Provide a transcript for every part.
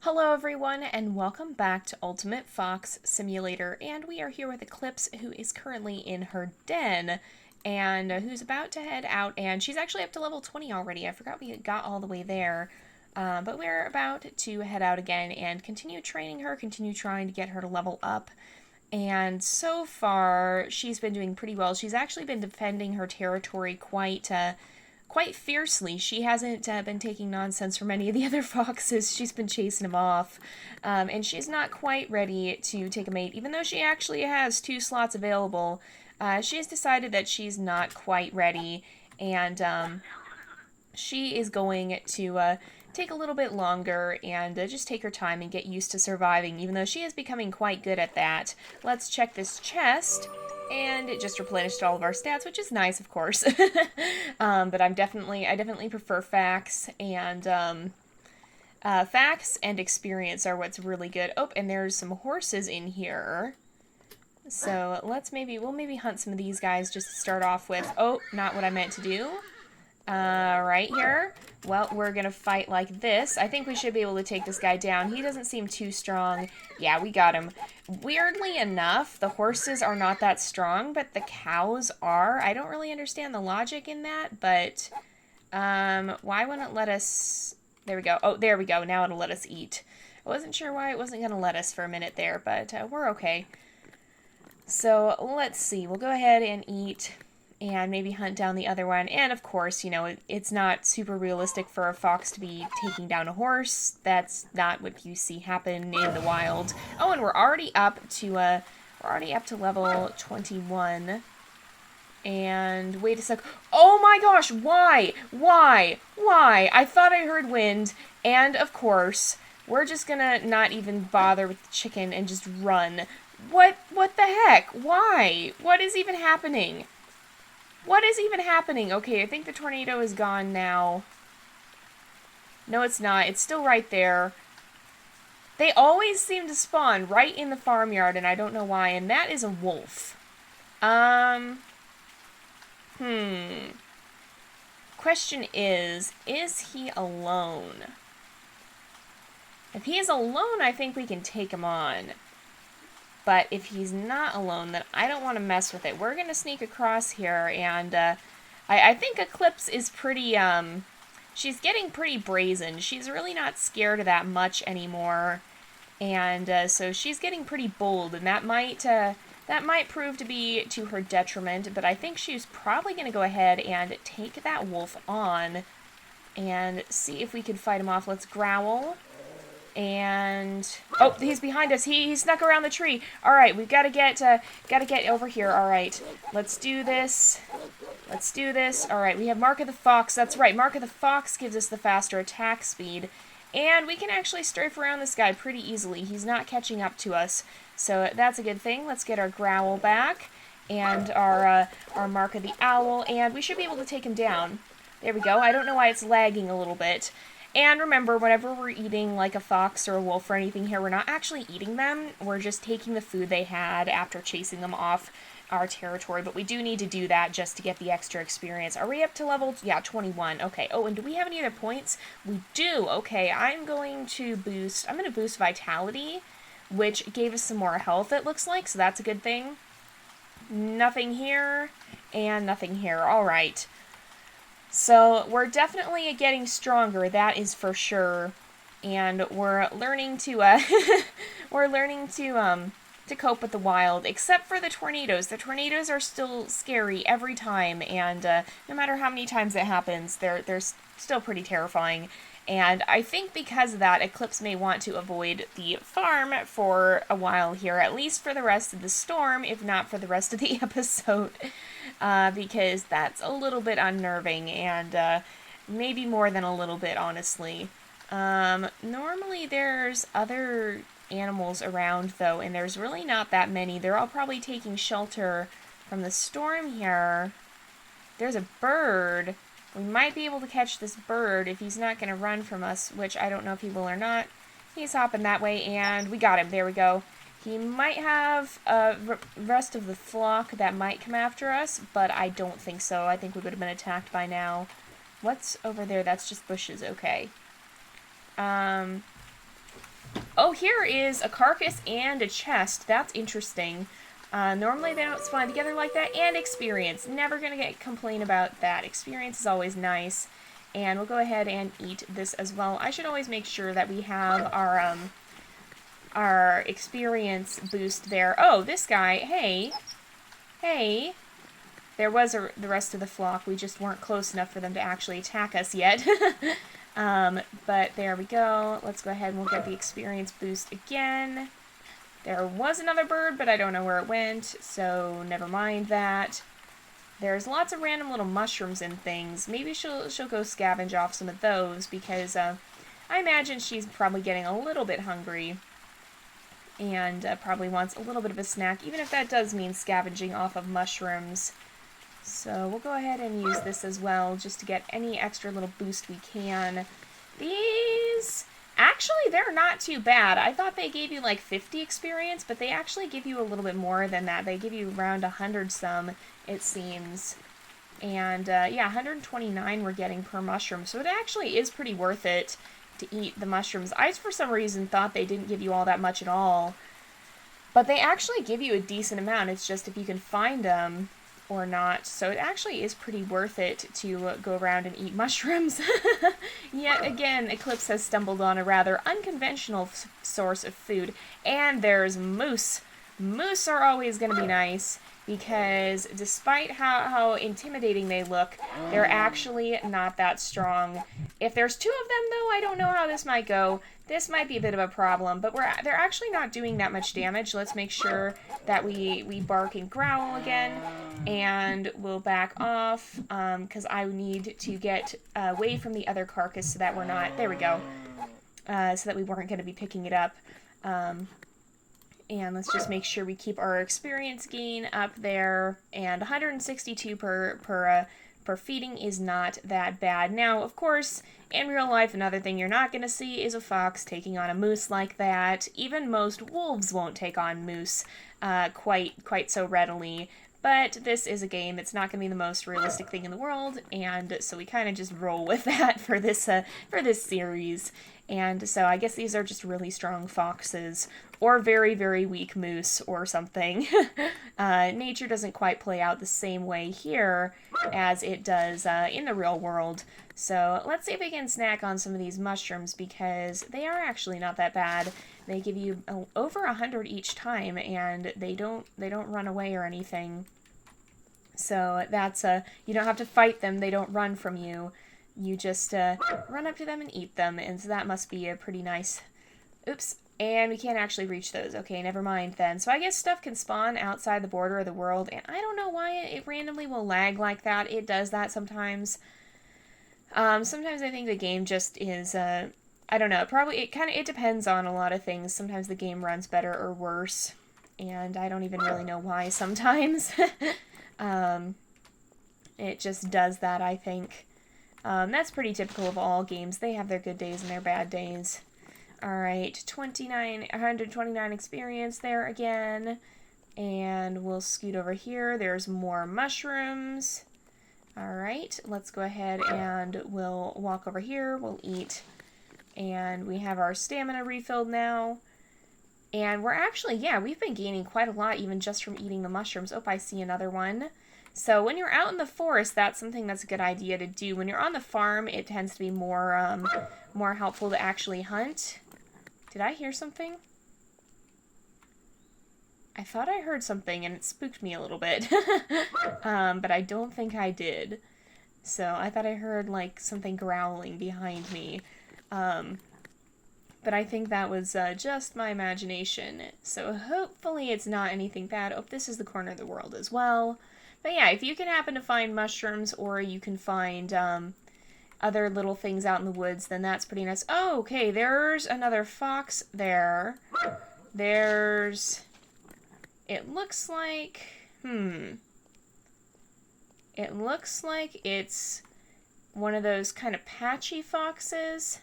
Hello everyone and welcome back to Ultimate Fox Simulator, and we are here with Eclipse, who is currently in her den and who's about to head out, and she's actually up to level 20 already. I forgot we got all the way there, but we're about to head out again and continue training her, continue trying to get her to level up. And so far, she's been doing pretty well. She's actually been defending her territory quite fiercely. She hasn't been taking nonsense from any of the other foxes. She's been chasing them off. And she's not quite ready to take a mate. Even though she actually has 2 slots available, she has decided that she's not quite ready. And she is going to take a little bit longer and just take her time and get used to surviving, even though she is becoming quite good at that. Let's check this chest. And it just replenished all of our stats, which is nice, of course. But I definitely prefer facts, and facts and experience are what's really good. Oh, and there's some horses in here. So we'll maybe hunt some of these guys just to start off with. Oh, not what I meant to do. Right here. Well, we're gonna fight like this. I think we should be able to take this guy down. He doesn't seem too strong. Yeah, we got him. Weirdly enough, the horses are not that strong, but the cows are. I don't really understand the logic in that, but, why wouldn't it let us... There we go. Oh, there we go. Now it'll let us eat. I wasn't sure why it wasn't gonna let us for a minute there, but, we're okay. So, let's see. We'll go ahead and eat... and maybe hunt down the other one. And of course, you know, it's not super realistic for a fox to be taking down a horse. That's not what you see happen in the wild. Oh, and we're already up to level 21. And wait a sec. Oh my gosh, why? Why? Why? I thought I heard wind, and of course, we're just gonna not even bother with the chicken and just run. What the heck? Why? What is even happening? What is even happening? Okay, I think the tornado is gone now. No, it's not. It's still right there. They always seem to spawn right in the farmyard, and I don't know why, and that is a wolf. Question is he alone? If he is alone, I think we can take him on. But if he's not alone, then I don't want to mess with it. We're going to sneak across here, and I think Eclipse is pretty, she's getting pretty brazen. She's really not scared of that much anymore, and so she's getting pretty bold, and that might prove to be to her detriment, but I think she's probably going to go ahead and take that wolf on and see if we can fight him off. Let's growl. And oh, he's behind us. He snuck around the tree. All right, we've got to get over here. All right, let's do this. Let's do this. All right, we have Mark of the Fox. That's right. Mark of the Fox gives us the faster attack speed, and we can actually strafe around this guy pretty easily. He's not catching up to us, so that's a good thing. Let's get our growl back and our Mark of the Owl, and we should be able to take him down. There we go. I don't know why it's lagging a little bit. And remember, whenever we're eating like a fox or a wolf or anything here, we're not actually eating them. We're just taking the food they had after chasing them off our territory. But we do need to do that just to get the extra experience. Are we up to level, 21? Okay. Oh, and do we have any other points? We do. Okay, I'm going to boost Vitality, which gave us some more health, it looks like. So that's a good thing. Nothing here, and nothing here. All right. So we're definitely getting stronger, that is for sure, and we're learning to to cope with the wild, except for the tornadoes. The tornadoes are still scary every time, and no matter how many times it happens, they're still pretty terrifying. And I think because of that, Eclipse may want to avoid the farm for a while here, at least for the rest of the storm, if not for the rest of the episode, because that's a little bit unnerving, and maybe more than a little bit, honestly. Normally there's other animals around, though, and there's really not that many. They're all probably taking shelter from the storm here. There's a bird. We might be able to catch this bird if he's not going to run from us, which I don't know if he will or not. He's hopping that way, and we got him. There we go. He might have rest of the flock that might come after us, but I don't think so. I think we would have been attacked by now. What's over there? That's just bushes. Okay. Oh, here is a carcass and a chest. That's interesting. Normally they don't spawn together like that. And experience. Never gonna complain about that. Experience is always nice. And we'll go ahead and eat this as well. I should always make sure that we have our experience boost there. Oh, this guy. Hey. Hey. There was the rest of the flock. We just weren't close enough for them to actually attack us yet. But there we go. Let's go ahead and we'll get the experience boost again. There was another bird, but I don't know where it went, so never mind that. There's lots of random little mushrooms and things. Maybe she'll go scavenge off some of those, because I imagine she's probably getting a little bit hungry. And probably wants a little bit of a snack, even if that does mean scavenging off of mushrooms. So we'll go ahead and use this as well, just to get any extra little boost we can. These, actually, they're not too bad. I thought they gave you like 50 experience, but they actually give you a little bit more than that. They give you around 100 some, it seems. And yeah, 129 we're getting per mushroom, so it actually is pretty worth it to eat the mushrooms. I, for some reason, thought they didn't give you all that much at all. But they actually give you a decent amount. It's just if you can find them or not. So it actually is pretty worth it to go around and eat mushrooms. Yet again, Eclipse has stumbled on a rather unconventional source of food. And there's moose. Moose are always going to be nice, because despite how intimidating they look, they're actually not that strong. If there's two of them, though, I don't know how this might go. This might be a bit of a problem, but they're actually not doing that much damage. Let's make sure that we bark and growl again, and we'll back off, because I need to get away from the other carcass so that we're not... There we go. So that we weren't going to be picking it up. And let's just make sure we keep our experience gain up there. And 162 per feeding is not that bad. Now, of course, in real life, another thing you're not going to see is a fox taking on a moose like that. Even most wolves won't take on moose quite so readily. But this is a game. It's not going to be the most realistic thing in the world, and so we kind of just roll with that for this series. And so I guess these are just really strong foxes, or very, very weak moose, or something. Nature doesn't quite play out the same way here as it does in the real world. So let's see if we can snack on some of these mushrooms, because they are actually not that bad. They give you over 100 each time, and they don't run away or anything. So that's you don't have to fight them. They don't run from you. You just run up to them and eat them, and so that must be a pretty nice... Oops, and we can't actually reach those. Okay, never mind then. So I guess stuff can spawn outside the border of the world, and I don't know why it randomly will lag like that. It does that sometimes. Sometimes I think the game just is... I don't know. It depends on a lot of things. Sometimes the game runs better or worse, and I don't even really know why sometimes. It just does that, I think. That's pretty typical of all games. They have their good days and their bad days. Alright, 129 experience there again. And we'll scoot over here. There's more mushrooms. Alright, let's go ahead and we'll walk over here. We'll eat. And we have our stamina refilled now. And we're actually, yeah, we've been gaining quite a lot even just from eating the mushrooms. Oh, I see another one. So when you're out in the forest, that's something that's a good idea to do. When you're on the farm, it tends to be more helpful to actually hunt. Did I hear something? I thought I heard something and it spooked me a little bit. But I don't think I did. So I thought I heard like something growling behind me. But I think that was just my imagination. So hopefully it's not anything bad. Oh, this is the corner of the world as well. But yeah, if you can happen to find mushrooms, or you can find other little things out in the woods, then that's pretty nice. Oh, okay, there's another fox there. There's... It looks like... It looks like it's one of those kind of patchy foxes,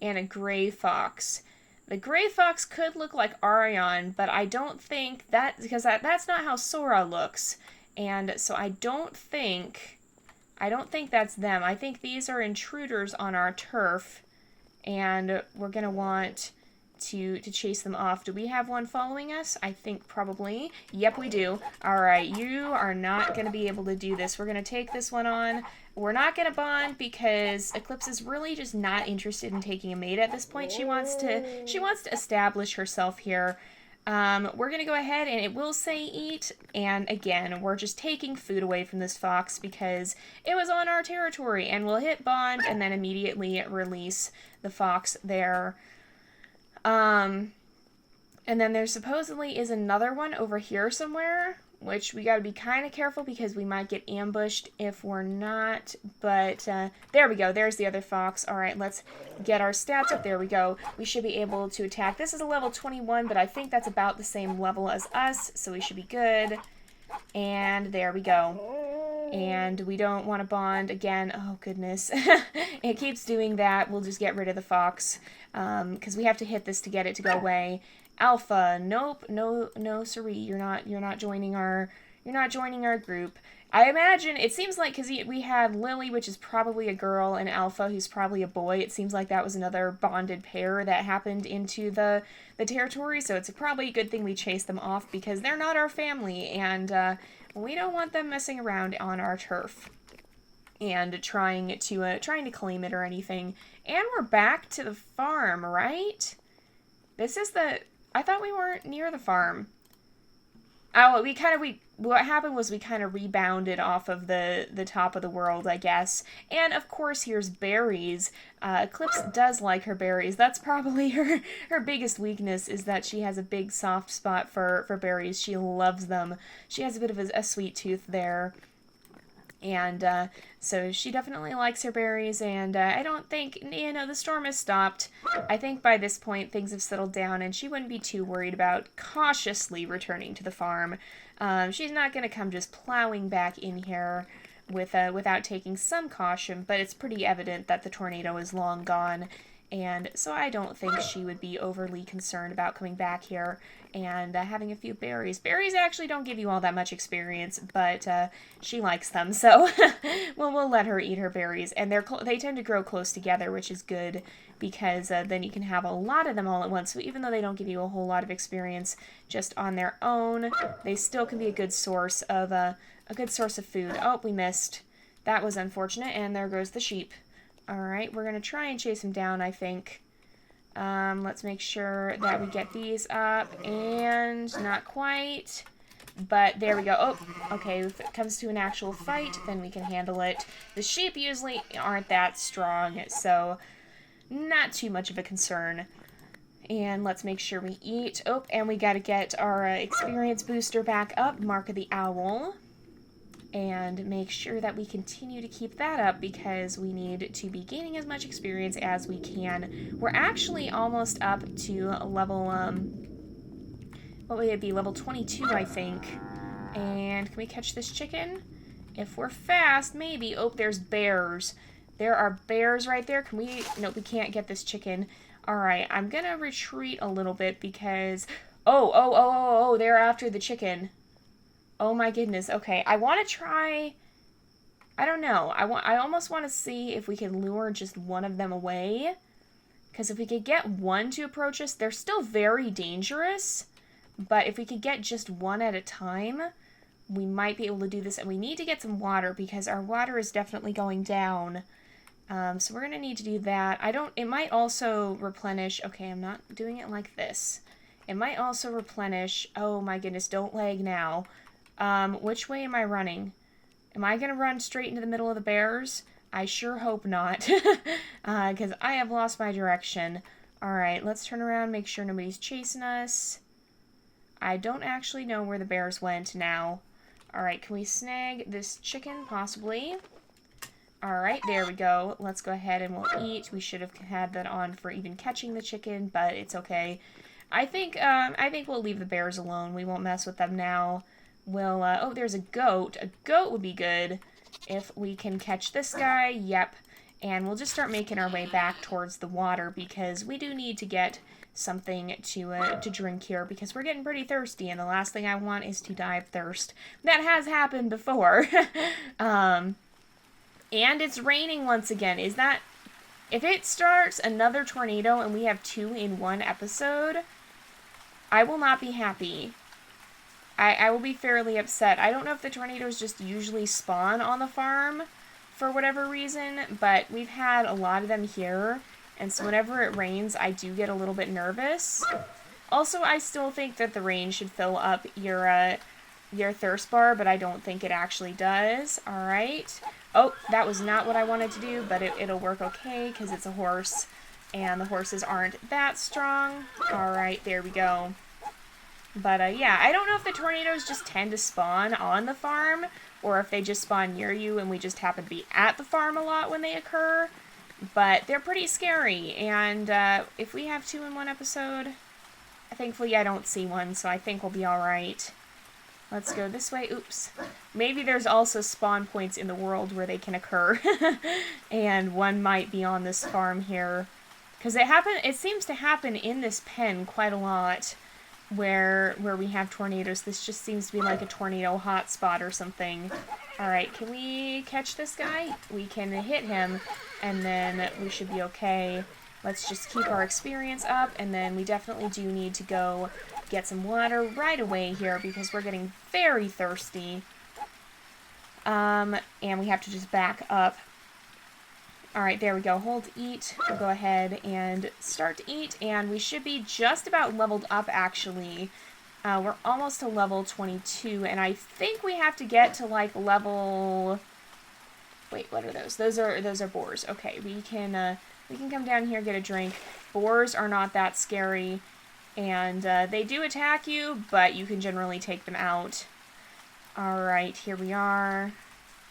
and a gray fox. The gray fox could look like Arion, but I don't think that... Because that's not how Sora looks. And so I don't think that's them. I think these are intruders on our turf, and we're going to want to chase them off. Do we have one following us? I think probably. Yep, we do. All right, you are not going to be able to do this. We're going to take this one on. We're not going to bond because Eclipse is really just not interested in taking a mate at this point. She wants to establish herself here. We're going to go ahead and it will say eat, and again, we're just taking food away from this fox because it was on our territory, and we'll hit bond and then immediately release the fox there. And then there supposedly is another one over here somewhere, which we got to be kind of careful because we might get ambushed if we're not, but there we go, there's the other fox. All right, let's get our stats up. There we go. We should be able to attack. This is a level 21, but I think that's about the same level as us, so we should be good. And there we go. And we don't want to bond again. Oh, goodness. It keeps doing that. We'll just get rid of the fox because we have to hit this to get it to go away. Alpha, nope, no, siree, you're not joining our group. I imagine, it seems like, because we had Lily, which is probably a girl, and Alpha, who's probably a boy. It seems like that was another bonded pair that happened into the territory, so it's probably a good thing we chased them off, because they're not our family, and we don't want them messing around on our turf and trying to claim it or anything. And we're back to the farm, right? This is I thought we weren't near the farm. Oh, what happened was we kind of rebounded off of the top of the world, I guess. And of course, here's berries. Eclipse does like her berries. That's probably her biggest weakness, is that she has a big soft spot for berries. She loves them. She has a bit of a sweet tooth there. And so she definitely likes her berries, and I don't think, the storm has stopped. I think by this point things have settled down, and she wouldn't be too worried about cautiously returning to the farm. She's not going to come just plowing back in here without taking some caution, but it's pretty evident that the tornado is long gone, and so I don't think she would be overly concerned about coming back here and having a few berries. Berries actually don't give you all that much experience, but she likes them, so we'll let her eat her berries. And they tend to grow close together, which is good, because then you can have a lot of them all at once. So even though they don't give you a whole lot of experience just on their own, they still can be a good source of food. Oh, we missed. That was unfortunate, and there goes the sheep. All right, we're going to try and chase him down, I think. Let's make sure that we get these up, and not quite, but there we go. Oh, okay, if it comes to an actual fight, then we can handle it. The sheep usually aren't that strong, so not too much of a concern. And let's make sure we eat. Oh, and we got to get our experience booster back up, Mark of the Owl. And make sure that we continue to keep that up because we need to be gaining as much experience as we can. We're actually almost up to level, what would it be, level 22, I think. And can we catch this chicken? If we're fast, maybe. Oh, there's bears. There are bears right there. Can we? Nope, we can't get this chicken. All right, I'm gonna retreat a little bit because, oh, they're after the chicken. Oh my goodness. Okay, I want to try, I don't know. I almost want to see if we can lure just one of them away. Because if we could get one to approach us, they're still very dangerous. But if we could get just one at a time, we might be able to do this. And we need to get some water because our water is definitely going down. So we're going to need to do that. It might also replenish. Okay, I'm not doing it like this. It might also replenish. Oh my goodness, don't lag now. Which way am I running? Am I going to run straight into the middle of the bears? I sure hope not, because I have lost my direction. Alright, let's turn around, make sure nobody's chasing us. I don't actually know where the bears went now. Alright, can we snag this chicken, possibly? Alright, there we go. Let's go ahead and we'll eat. We should have had that on for even catching the chicken, but it's okay. I think we'll leave the bears alone. We won't mess with them now. We'll, oh, there's a goat. A goat would be good if we can catch this guy. Yep. And we'll just start making our way back towards the water because we do need to get something to drink here because we're getting pretty thirsty and the last thing I want is to die of thirst. That has happened before. And it's raining once again. Is that If it starts another tornado and we have 2 in one episode, I will not be happy. I will be fairly upset. I don't know if the tornadoes just usually spawn on the farm for whatever reason, but we've had a lot of them here, and so whenever it rains, I do get a little bit nervous. Also, I still think that the rain should fill up your thirst bar, but I don't think it actually does. Alright. Oh, that was not what I wanted to do, but it'll work okay, because it's a horse, and the horses aren't that strong. Alright, there we go. But, yeah, I don't know if the tornadoes just tend to spawn on the farm, or if they just spawn near you and we just happen to be at the farm a lot when they occur. But they're pretty scary, and if we have 2 in one episode, thankfully I don't see one, so I think we'll be alright. Let's go this way. Oops. Maybe there's also spawn points in the world where they can occur, and one might be on this farm here. Because it seems to happen in this pen quite a lot. Where we have tornadoes. This just seems to be like a tornado hotspot or something. Alright, can we catch this guy? We can hit him, and then we should be okay. Let's just keep our experience up, and then we definitely do need to go get some water right away here, because we're getting very thirsty. And we have to just back up. Alright, there we go. Hold eat. We'll go ahead and start to eat, and we should be just about leveled up, actually. We're almost to level 22, and I think we have to get to, like, level... Wait, what are those? Those are boars. Okay, we can come down here, get a drink. Boars are not that scary, and they do attack you, but you can generally take them out. Alright, here we are.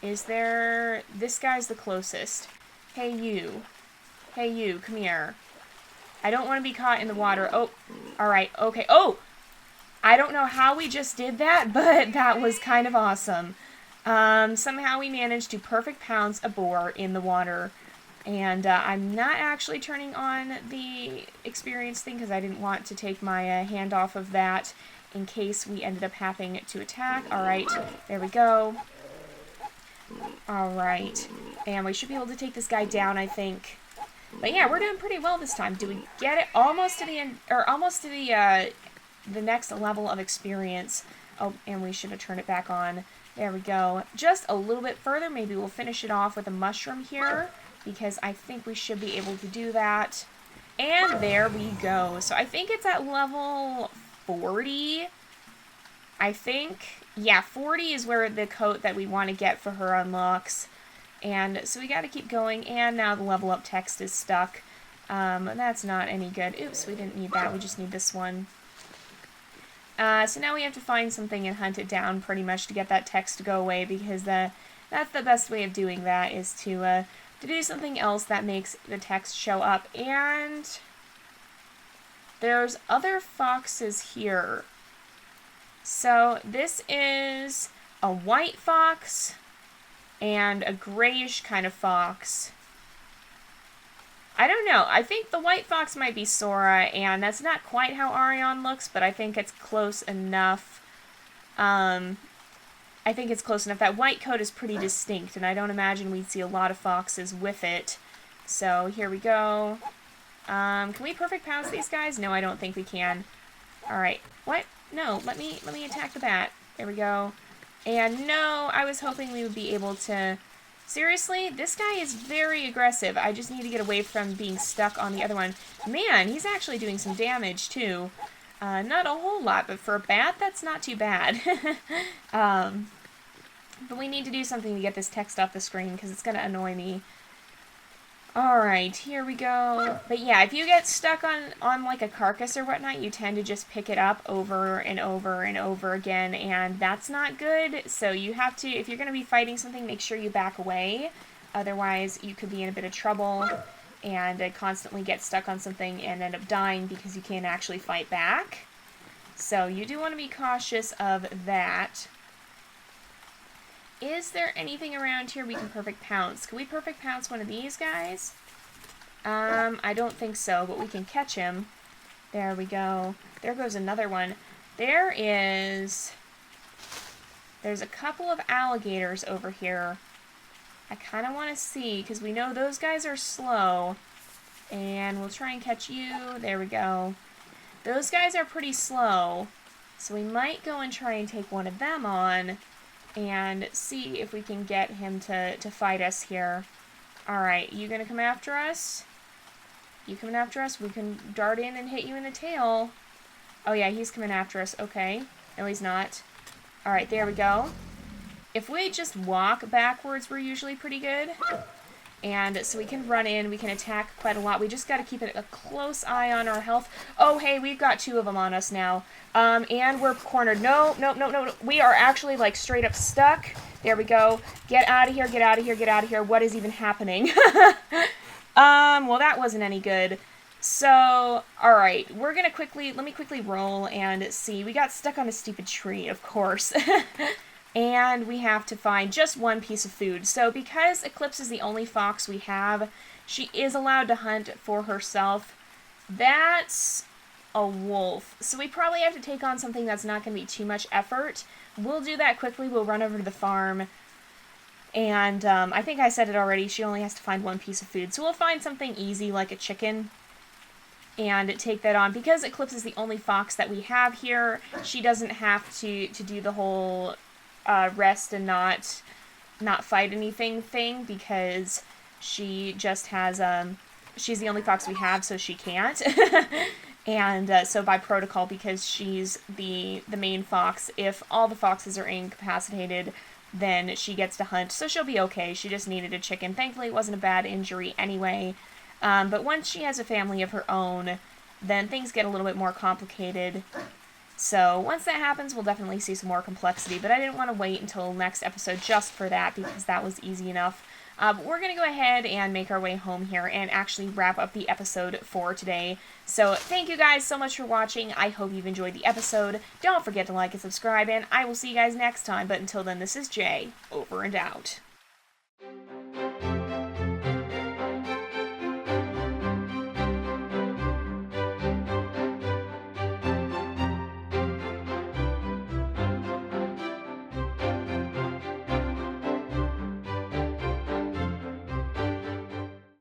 Is there... This guy's the closest. Hey, you. Hey, you. Come here. I don't want to be caught in the water. Oh, alright. Okay. Oh! I don't know how we just did that, but that was kind of awesome. Somehow we managed to perfect pounce a boar in the water. And I'm not actually turning on the experience thing because I didn't want to take my hand off of that in case we ended up having to attack. Alright. There we go. Alright. And we should be able to take this guy down, I think. But yeah, we're doing pretty well this time. Do we get it? Almost to the end, or almost to the next level of experience. Oh, and we should have turned it back on. There we go. Just a little bit further. Maybe we'll finish it off with a mushroom here, because I think we should be able to do that. And there we go. So I think it's at level 40. I think. Yeah, 40 is where the coat that we want to get for her unlocks. And so we got to keep going. And now the level up text is stuck. That's not any good. Oops, we didn't need that. We just need this one. So now we have to find something and hunt it down pretty much to get that text to go away, because that's the best way of doing that, is to do something else that makes the text show up. And there's other foxes here. So this is a white fox and a grayish kind of fox. I don't know. I think the white fox might be Sora, and that's not quite how Arion looks, but I think it's close enough. I think it's close enough. That white coat is pretty distinct, and I don't imagine we'd see a lot of foxes with it. So here we go. Can we perfect pounce these guys? No, I don't think we can. Alright. What? No, let me attack the bat. There we go. And no, I was hoping we would be able to... Seriously? This guy is very aggressive. I just need to get away from being stuck on the other one. Man, he's actually doing some damage, too. Not a whole lot, but for a bat, that's not too bad. But we need to do something to get this text off the screen, because it's going to annoy me. Alright, here we go. But yeah, if you get stuck on like a carcass or whatnot, you tend to just pick it up over and over and over again, and that's not good. So you have to, if you're going to be fighting something, make sure you back away. Otherwise, you could be in a bit of trouble and constantly get stuck on something and end up dying because you can't actually fight back. So you do want to be cautious of that. Is there anything around here we can perfect pounce? Can we perfect pounce one of these guys? I don't think so, but we can catch him. There we go. There goes another one. There's a couple of alligators over here. I kind of want to see, because we know those guys are slow. And we'll try and catch you. There we go. Those guys are pretty slow, so we might go and try and take one of them on and see if we can get him to fight us here. Alright, you gonna come after us? You coming after us? We can dart in and hit you in the tail. Oh yeah, he's coming after us. Okay. No, he's not. Alright, there we go. If we just walk backwards, we're usually pretty good. And so we can run in, we can attack quite a lot. We just got to keep a close eye on our health. Oh, hey, we've got 2 of them on us now. And we're cornered. No. We are actually, like, straight up stuck. There we go. Get out of here, get out of here, get out of here. What is even happening? Well, that wasn't any good. So, alright, let me quickly roll and see. We got stuck on a stupid tree, of course. And we have to find just 1 piece of food. So because Eclipse is the only fox we have, she is allowed to hunt for herself. That's a wolf. So we probably have to take on something that's not going to be too much effort. We'll do that quickly. We'll run over to the farm. And I think I said it already. She only has to find 1 piece of food. So we'll find something easy like a chicken and take that on. Because Eclipse is the only fox that we have here, she doesn't have to do the whole rest and not fight anything thing, because she just has, she's the only fox we have, so she can't. And so by protocol, because she's the main fox, if all the foxes are incapacitated, then she gets to hunt, so she'll be okay. She just needed a chicken. Thankfully, it wasn't a bad injury anyway. But once she has a family of her own, then things get a little bit more complicated. So once that happens, we'll definitely see some more complexity, but I didn't want to wait until next episode just for that, because that was easy enough. But we're going to go ahead and make our way home here and actually wrap up the episode for today. So thank you guys so much for watching. I hope you've enjoyed the episode. Don't forget to like and subscribe, and I will see you guys next time. But until then, this is Jay, over and out.